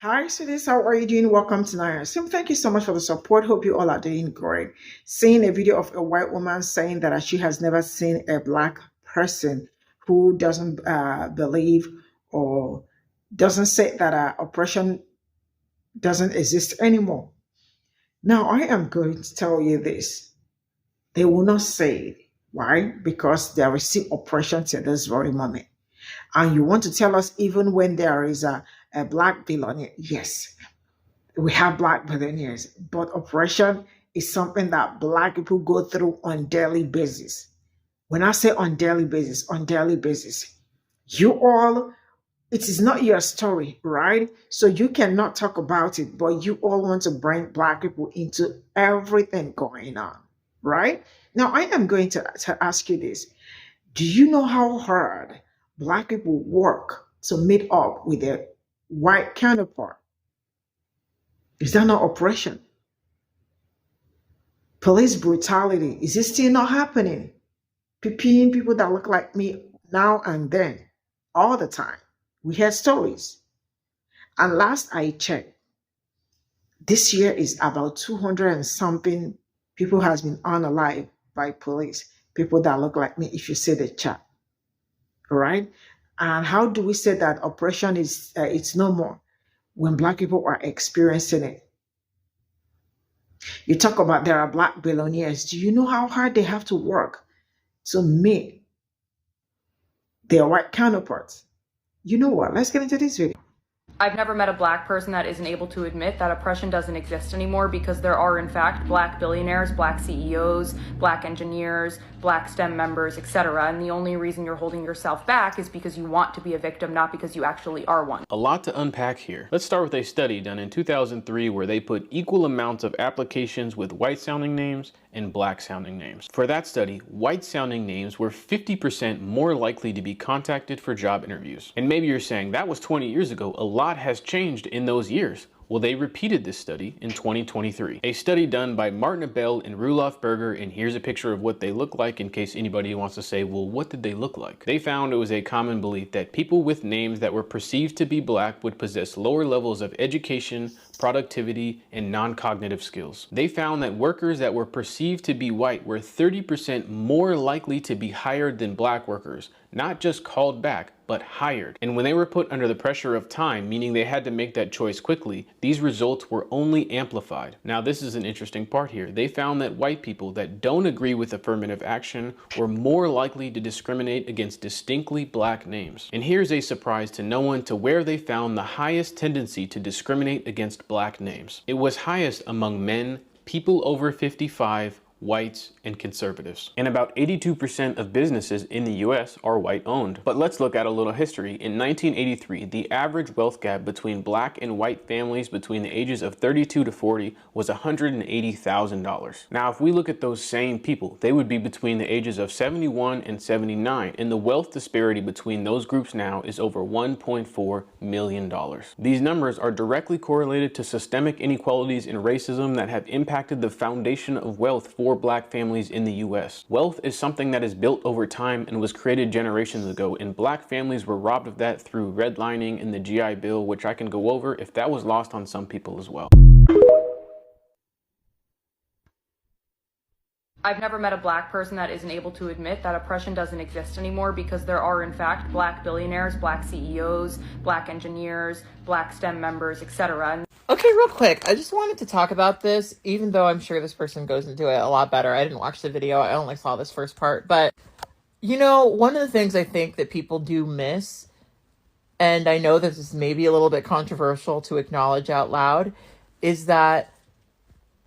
Hi, students. How are you doing? Welcome to D.ISGUSTED. Thank you so much for the support. Hope you all are doing great. Seeing a video of a white woman saying that she has never seen a black person who doesn't believe or doesn't say that oppression doesn't exist anymore. Now, I am going to tell you this. They will not say it. Why? Because there is still oppression to this very moment. And you want to tell us even when there is a black billionaire? Yes, we have black billionaires, but oppression is something that black people go through on daily basis. When I say on daily basis, you all, it is not your story, right? So you cannot talk about it, but you all want to bring black people into everything going on, right? Now, I am going to ask you this. Do you know how hard black people work to meet up with their white counterpart? Is that not oppression? Police brutality, is it still not happening? Peeing people that look like me now and then, all the time. We hear stories. And last I checked, this year is about 200 and something people has been unalive by police. People that look like me, if you see the chat. All right? And how do we say that oppression is it's no more when black people are experiencing it? You talk about there are black billionaires. Do you know how hard they have to work to meet their white counterparts? You know what? Let's get into this video. I've never met a black person that isn't able to admit that oppression doesn't exist anymore, because there are in fact black billionaires, black CEOs, black engineers, black STEM members, etc. And the only reason you're holding yourself back is because you want to be a victim, not because you actually are one. A lot to unpack here. Let's start with a study done in 2003 where they put equal amounts of applications with white sounding names and black sounding names. For that study, white sounding names were 50% more likely to be contacted for job interviews. And maybe you're saying that was 20 years ago. A lot has changed in those years. Well, they repeated this study in 2023. A study done by Martin Abel and Rulof Berger, and here's a picture of what they look like in case anybody wants to say, well, what did they look like? They found it was a common belief that people with names that were perceived to be black would possess lower levels of education, productivity, and non-cognitive skills. They found that workers that were perceived to be white were 30% more likely to be hired than black workers, not just called back, but hired. And when they were put under the pressure of time, meaning they had to make that choice quickly, these results were only amplified. Now, this is an interesting part here. They found that white people that don't agree with affirmative action were more likely to discriminate against distinctly black names. And here's a surprise to no one to where they found the highest tendency to discriminate against black names. It was highest among men, people over 55, whites, and conservatives. And about 82% of businesses in the US are white owned. But let's look at a little history. In 1983, the average wealth gap between black and white families between the ages of 32 to 40 was $180,000. Now, if we look at those same people, they would be between the ages of 71 and 79, and the wealth disparity between those groups now is over $1.4 million. These numbers are directly correlated to systemic inequalities and racism that have impacted the foundation of wealth for black families in the US. Wealth is something that is built over time and was created generations ago, and black families were robbed of that through redlining and the GI Bill, which I can go over if that was lost on some people as well. I've never met a black person that isn't able to admit that oppression doesn't exist anymore, because there are in fact black billionaires, black CEOs, black engineers, black STEM members, etc. Okay, real quick, I just wanted to talk about this, even though I'm sure this person goes into it a lot better. I didn't watch the video, I only saw this first part. But, you know, one of the things I think that people do miss, and I know this is maybe a little bit controversial to acknowledge out loud, is that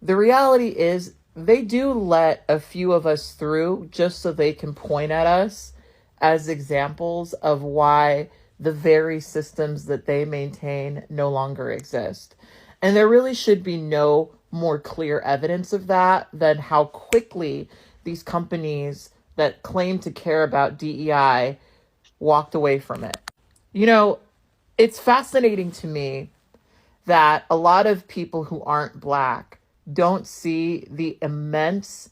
the reality is they do let a few of us through just so they can point at us as examples of why the very systems that they maintain no longer exist. And there really should be no more clear evidence of that than how quickly these companies that claim to care about DEI walked away from it. You know, it's fascinating to me that a lot of people who aren't black don't see the immense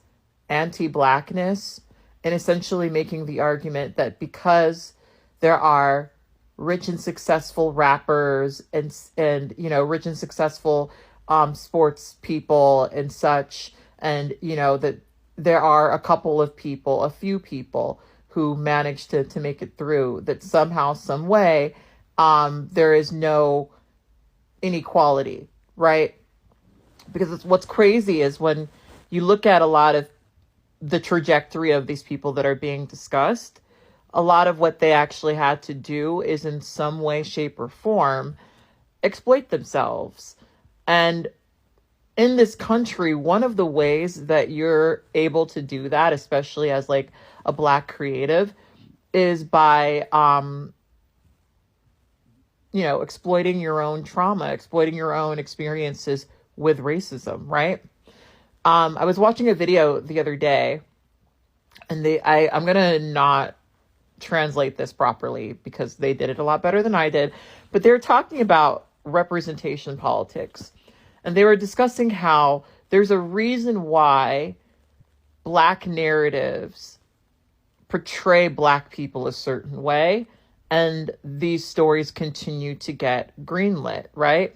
anti-blackness and essentially making the argument that because there are rich and successful rappers and rich and successful sports people and such, and that there are a few people who manage to make it through, that somehow, some way, there is no inequality, right? Because what's crazy is when you look at a lot of the trajectory of these people that are being discussed, a lot of what they actually had to do is in some way, shape, or form exploit themselves. And in this country, one of the ways that you're able to do that, especially as like a Black creative, is by exploiting your own trauma, exploiting your own experiences with racism, right? I was watching a video the other day, and I'm gonna not translate this properly because they did it a lot better than I did, but they're talking about representation politics. And they were discussing how there's a reason why Black narratives portray Black people a certain way, and these stories continue to get greenlit, right?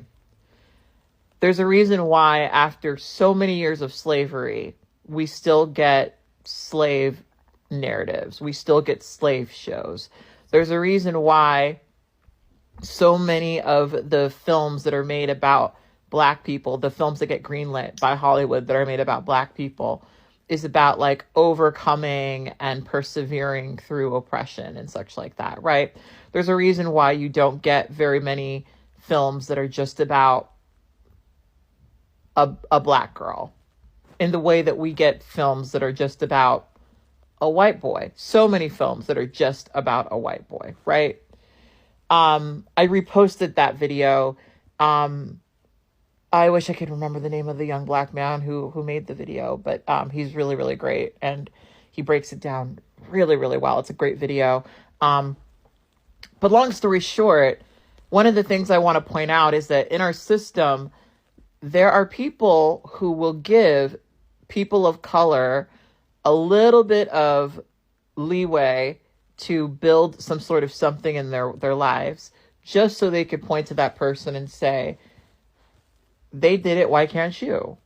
There's a reason why after so many years of slavery, we still get slave narratives. We still get slave shows. There's a reason why so many of the films that are made about Black people, the films that get greenlit by Hollywood that are made about Black people, is about like overcoming and persevering through oppression and such like that, right? There's a reason why you don't get very many films that are just about a Black girl in the way that we get films that are just about a white boy. So many films that are just about a white boy, right? I reposted that video. I wish I could remember the name of the young Black man who made the video, but he's really, really great. And he breaks it down really, really well. It's a great video. But long story short, one of the things I want to point out is that in our system, there are people who will give people of color a little bit of leeway to build some sort of something in their lives, just so they could point to that person and say, they did it, why can't you?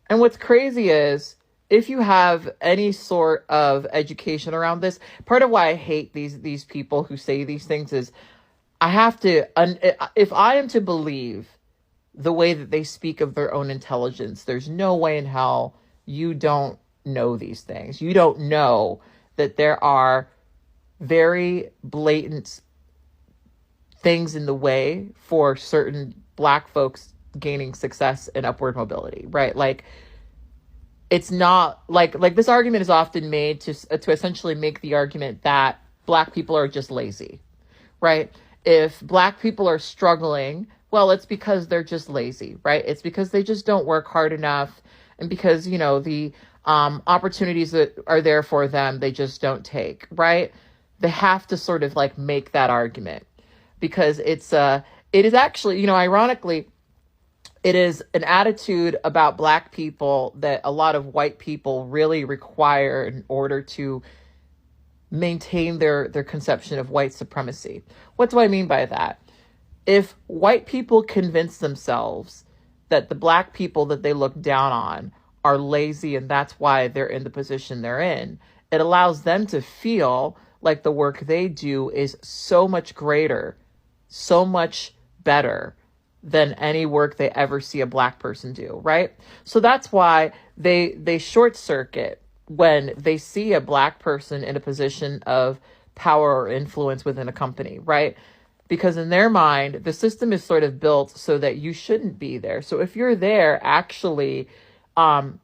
And what's crazy is, if you have any sort of education around this, part of why I hate these people who say these things is, I have to, if I am to believe the way that they speak of their own intelligence, there's no way in hell you don't know these things. You don't know that there are very blatant things in the way for certain Black folks gaining success and upward mobility, right? Like, it's not like this argument is often made to essentially make the argument that Black people are just lazy, right? If Black people are struggling, well, it's because they're just lazy, right? It's because they just don't work hard enough, and because, the opportunities that are there for them, they just don't take, right? They have to sort of like make that argument, because it is actually, ironically, it is an attitude about Black people that a lot of white people really require in order to maintain their conception of white supremacy. What do I mean by that? If white people convince themselves that the Black people that they look down on are lazy and that's why they're in the position they're in, it allows them to feel like the work they do is so much greater, so much better than any work they ever see a Black person do, right? So that's why they short circuit when they see a Black person in a position of power or influence within a company, right? Because in their mind, the system is sort of built so that you shouldn't be there. So if you're there, actually,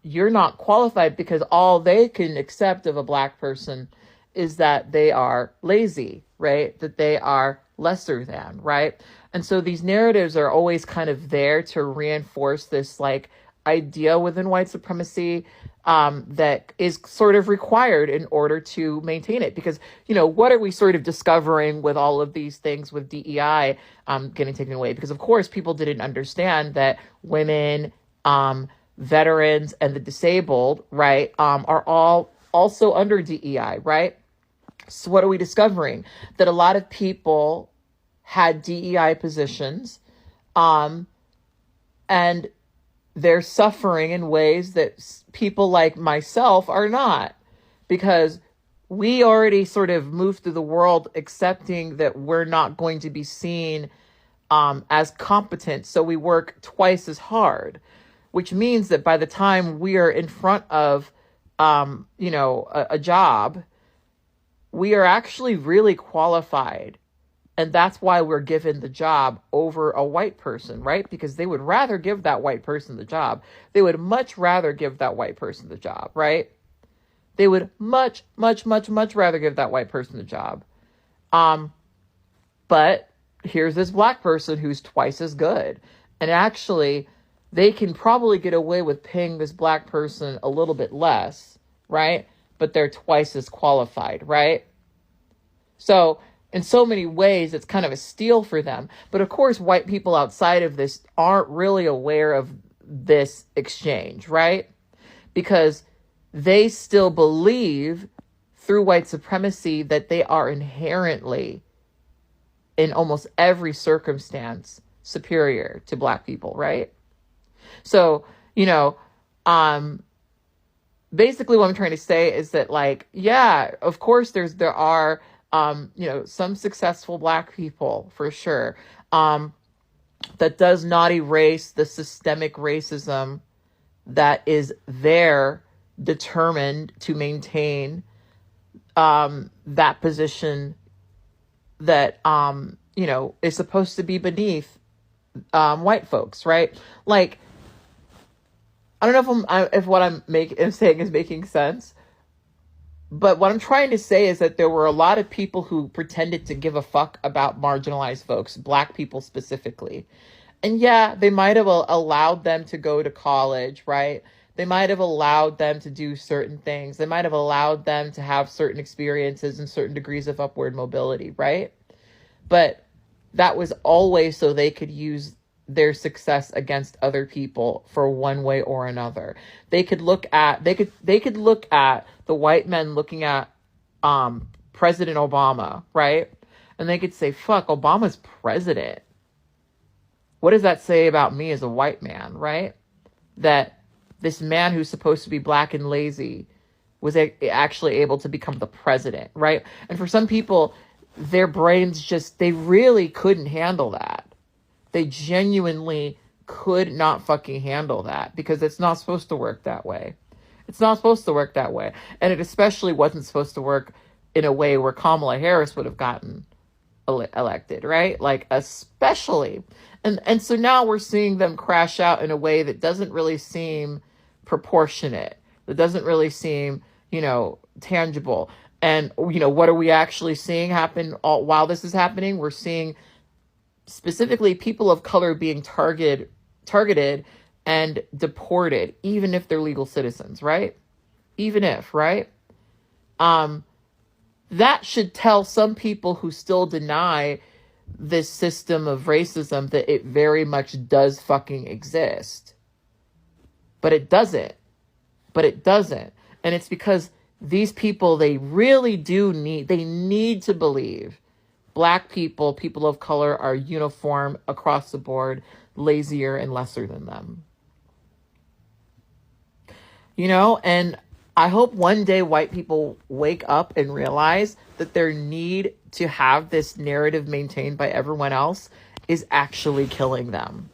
you're not qualified, because all they can accept of a Black person is that they are lazy, right? That they are lesser than, right? And so these narratives are always kind of there to reinforce this like idea within white supremacy that is sort of required in order to maintain it. Because, what are we sort of discovering with all of these things with DEI getting taken away? Because, of course, people didn't understand that women, veterans, and the disabled, right, are all also under DEI, right? So what are we discovering? That a lot of people had DEI positions, and they're suffering in ways that people like myself are not, because we already sort of moved through the world accepting that we're not going to be seen as competent. So we work twice as hard, which means that by the time we are in front of, a job, we are actually really qualified. And that's why we're given the job over a white person, right? Because they would rather give that white person the job. They would much rather give that white person the job, right? They would much, much, much, much rather give that white person the job. But here's this black person who's twice as good. And actually, they can probably get away with paying this black person a little bit less, right? But they're twice as qualified, right? So in so many ways, it's kind of a steal for them. But of course, white people outside of this aren't really aware of this exchange, right? Because they still believe through white supremacy that they are inherently, in almost every circumstance, superior to black people, right? So, basically what I'm trying to say is that, like, yeah, of course there are, some successful black people for sure. That does not erase the systemic racism that is there, determined to maintain that position that, is supposed to be beneath white folks, right? Like, I don't know if what I'm saying is making sense, but what I'm trying to say is that there were a lot of people who pretended to give a fuck about marginalized folks, black people specifically. And yeah, they might have allowed them to go to college, right? They might have allowed them to do certain things. They might have allowed them to have certain experiences and certain degrees of upward mobility, right? But that was always so they could use their success against other people for one way or another. They could look at the white men looking at President Obama, right? And they could say, fuck, Obama's president. What does that say about me as a white man, right? That this man who's supposed to be black and lazy was actually able to become the president, right? And for some people, their brains they really couldn't handle that. They genuinely could not fucking handle that, because it's not supposed to work that way. It's not supposed to work that way. And it especially wasn't supposed to work in a way where Kamala Harris would have gotten elected, right? Like, especially. And so now we're seeing them crash out in a way that doesn't really seem proportionate. That doesn't really seem, tangible. And, what are we actually seeing happen while this is happening? We're seeing specifically people of color being targeted and deported, even if they're legal citizens, right? Even if, right? That should tell some people who still deny this system of racism that it very much does fucking exist. But it doesn't. And it's because these people, they really need to believe black people, people of color, are uniform across the board, lazier and lesser than them. And I hope one day white people wake up and realize that their need to have this narrative maintained by everyone else is actually killing them.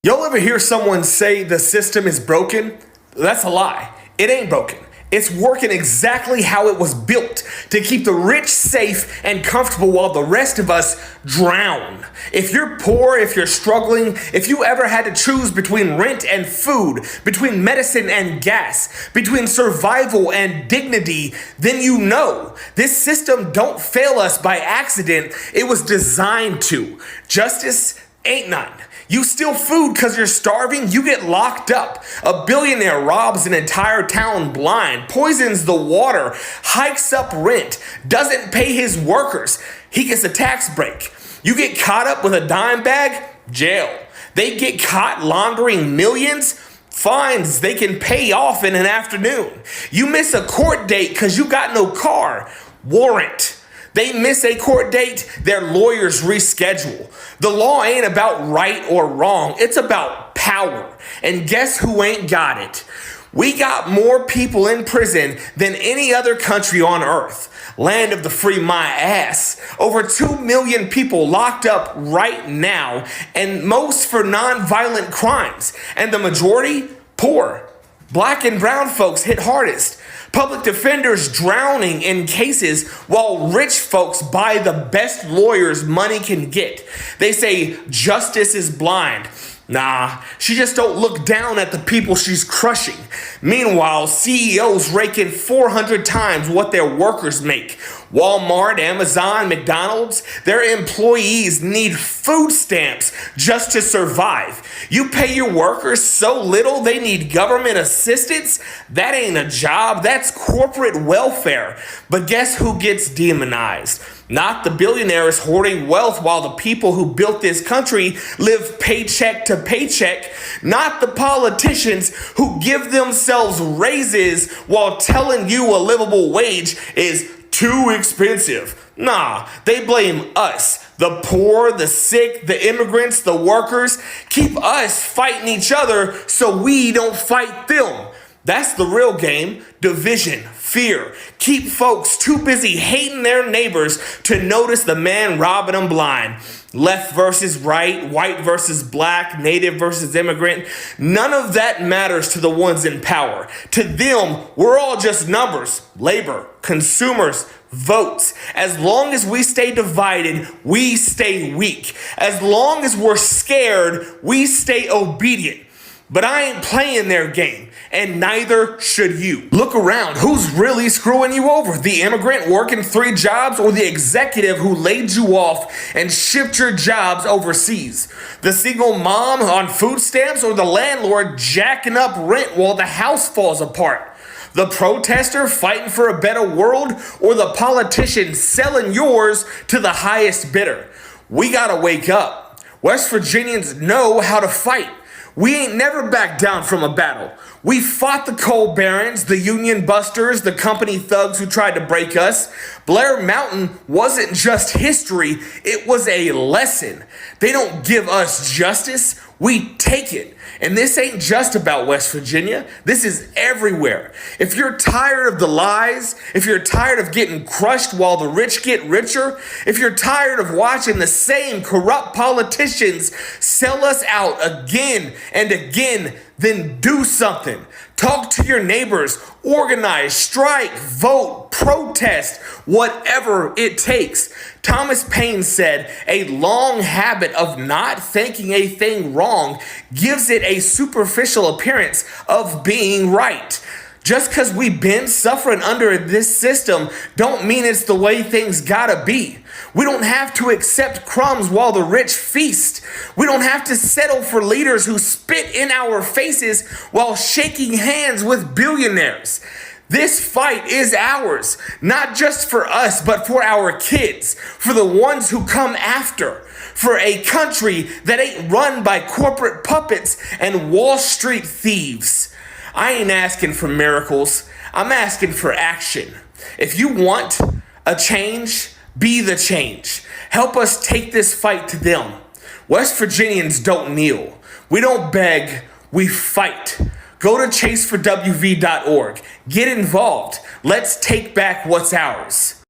Y'all ever hear someone say the system is broken? That's a lie. It ain't broken. It's working exactly how it was built, to keep the rich safe and comfortable while the rest of us drown. If you're poor, if you're struggling, if you ever had to choose between rent and food, between medicine and gas, between survival and dignity, then you know this system don't fail us by accident. It was designed to. Justice ain't none. You steal food because you're starving, you get locked up. A billionaire robs an entire town blind, poisons the water, hikes up rent, doesn't pay his workers. He gets a tax break. You get caught up with a dime bag, jail. They get caught laundering millions, fines they can pay off in an afternoon. You miss a court date because you got no car. Warrant. They miss a court date, their lawyers reschedule. The law ain't about right or wrong, it's about power. And guess who ain't got it? We got more people in prison than any other country on earth. Land of the free my ass. Over 2 million people locked up right now, and most for non-violent crimes. And the majority, poor. Black and brown folks hit hardest. Public defenders drowning in cases while rich folks buy the best lawyers money can get. They say justice is blind. Nah, she just don't look down at the people she's crushing. Meanwhile, CEOs rake in 400 times what their workers make. Walmart, Amazon, McDonald's, their employees need food stamps just to survive. You pay your workers so little they need government assistance? That ain't a job, that's corporate welfare. But guess who gets demonized? Not the billionaires hoarding wealth while the people who built this country live paycheck to paycheck. Not the politicians who give themselves raises while telling you a livable wage is too expensive. Nah, they blame us, the poor, the sick, the immigrants, the workers. Keep us fighting each other so we don't fight them. That's the real game. Division, fear. Keep folks too busy hating their neighbors to notice the man robbing them blind. Left versus right, white versus black, native versus immigrant. None of that matters to the ones in power. To them, we're all just numbers, labor, consumers, votes. As long as we stay divided, we stay weak. As long as we're scared, we stay obedient. But I ain't playing their game, and neither should you. Look around. Who's really screwing you over? The immigrant working 3 jobs or the executive who laid you off and shipped your jobs overseas? The single mom on food stamps or the landlord jacking up rent while the house falls apart? The protester fighting for a better world or the politician selling yours to the highest bidder? We gotta wake up. West Virginians know how to fight. We ain't never backed down from a battle. We fought the coal barons, the union busters, the company thugs who tried to break us. Blair Mountain wasn't just history, it was a lesson. They don't give us justice, we take it. And this ain't just about West Virginia. This is everywhere. If you're tired of the lies, if you're tired of getting crushed while the rich get richer, if you're tired of watching the same corrupt politicians sell us out again and again, then do something. Talk to your neighbors, organize, strike, vote, protest, whatever it takes. Thomas Paine said, a long habit of not thinking a thing wrong gives it a superficial appearance of being right. Just because we've been suffering under this system don't mean it's the way things gotta be. We don't have to accept crumbs while the rich feast. We don't have to settle for leaders who spit in our faces while shaking hands with billionaires. This fight is ours, not just for us, but for our kids, for the ones who come after, for a country that ain't run by corporate puppets and Wall Street thieves. I ain't asking for miracles. I'm asking for action. If you want a change, be the change. Help us take this fight to them. West Virginians don't kneel. We don't beg, we fight. Go to chaseforwv.org. Get involved. Let's take back what's ours.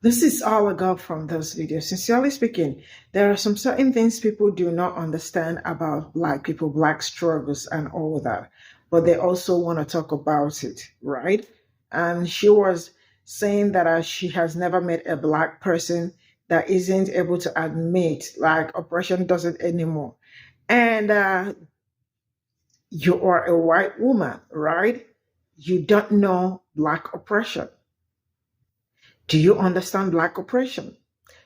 This is all I got from this video. Sincerely speaking, there are some certain things people do not understand about Black people, Black struggles and all that, but they also want to talk about it, right? And she was saying that she has never met a Black person that isn't able to admit like oppression doesn't anymore. And you are a white woman, right? You don't know Black oppression. Do you understand Black oppression?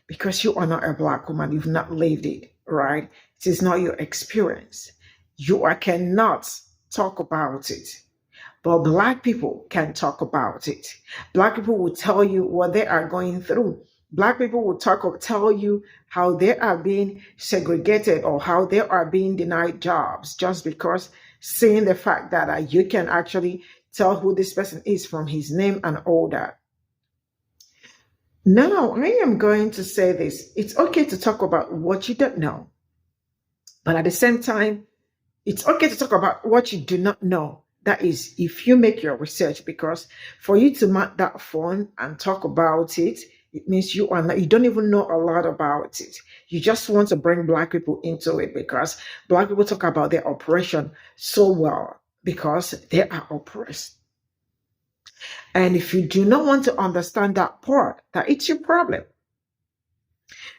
Because you are not a Black woman, you've not lived it, right? It is not your experience. Cannot talk about it. But Black people can talk about it. Black people will tell you what they are going through. Black people will tell you how they are being segregated or how they are being denied jobs just because seeing the fact that you can actually tell who this person is from his name and all that. Now, I am going to say this. It's okay to talk about what you don't know. But at the same time, it's okay to talk about what you do not know. That is, if you make your research, because for you to mark that phone and talk about it, it means you don't even know a lot about it. You just want to bring Black people into it because Black people talk about their oppression so well because they are oppressed. And if you do not want to understand that part, that it's your problem.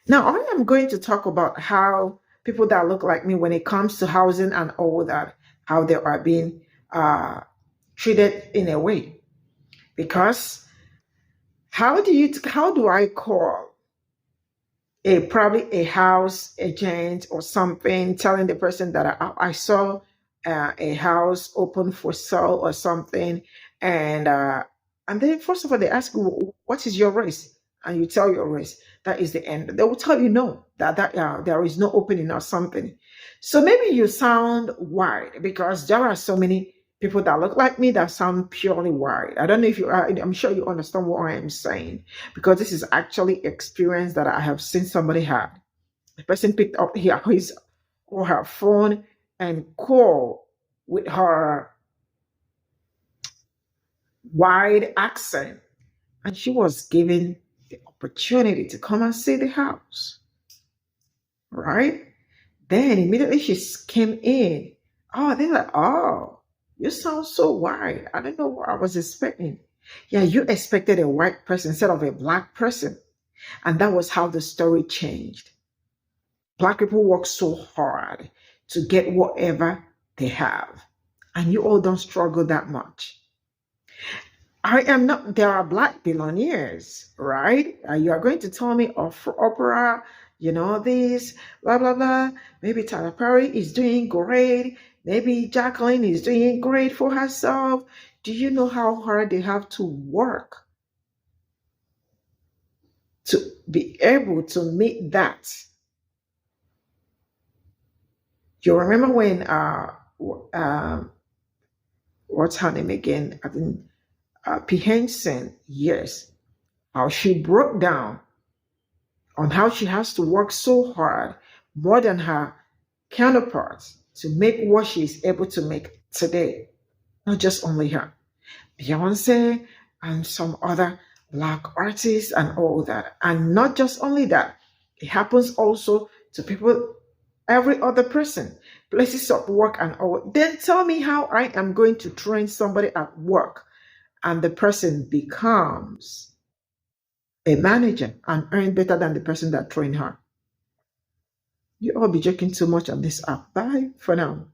Now, I am going to talk about how people that look like me, when it comes to housing and all that, how they are being treated in a way. Because how do I call probably a house agent or something, telling the person that I saw a house open for sale or something, and then first of all they ask you, what is your race, and you tell your race. That is the end. They will tell you no, that there is no opening or something. So maybe you sound white because there are so many people that look like me that sound purely white. I don't know if you are. I'm sure you understand what I am saying, because this is actually experience that I have seen somebody have. The person picked up his or her phone and called with her wide accent, and she was given the opportunity to come and see the house, right? Then immediately she came in. Oh, they're like, oh, you sound so white. I don't know what I was expecting. Yeah, you expected a white person instead of a Black person. And that was how the story changed. Black people work so hard to get whatever they have. And you all don't struggle that much. There are Black billionaires, right? You are going to tell me of Oprah, this, blah, blah, blah. Maybe Tyler Perry is doing great. Maybe Jacqueline is doing great for herself. Do you know how hard they have to work to be able to meet that? You remember when, what's her name again? I think P00R, yes, how she broke down on how she has to work so hard, more than her counterparts, to make what she is able to make today. Not just only her, Beyonce and some other Black artists and all that. And not just only that, it happens also to people, every other person, places of work and all. Then tell me how I am going to train somebody at work and the person becomes a manager and earn better than the person that trained her. You all be joking too much on this app. Bye for now.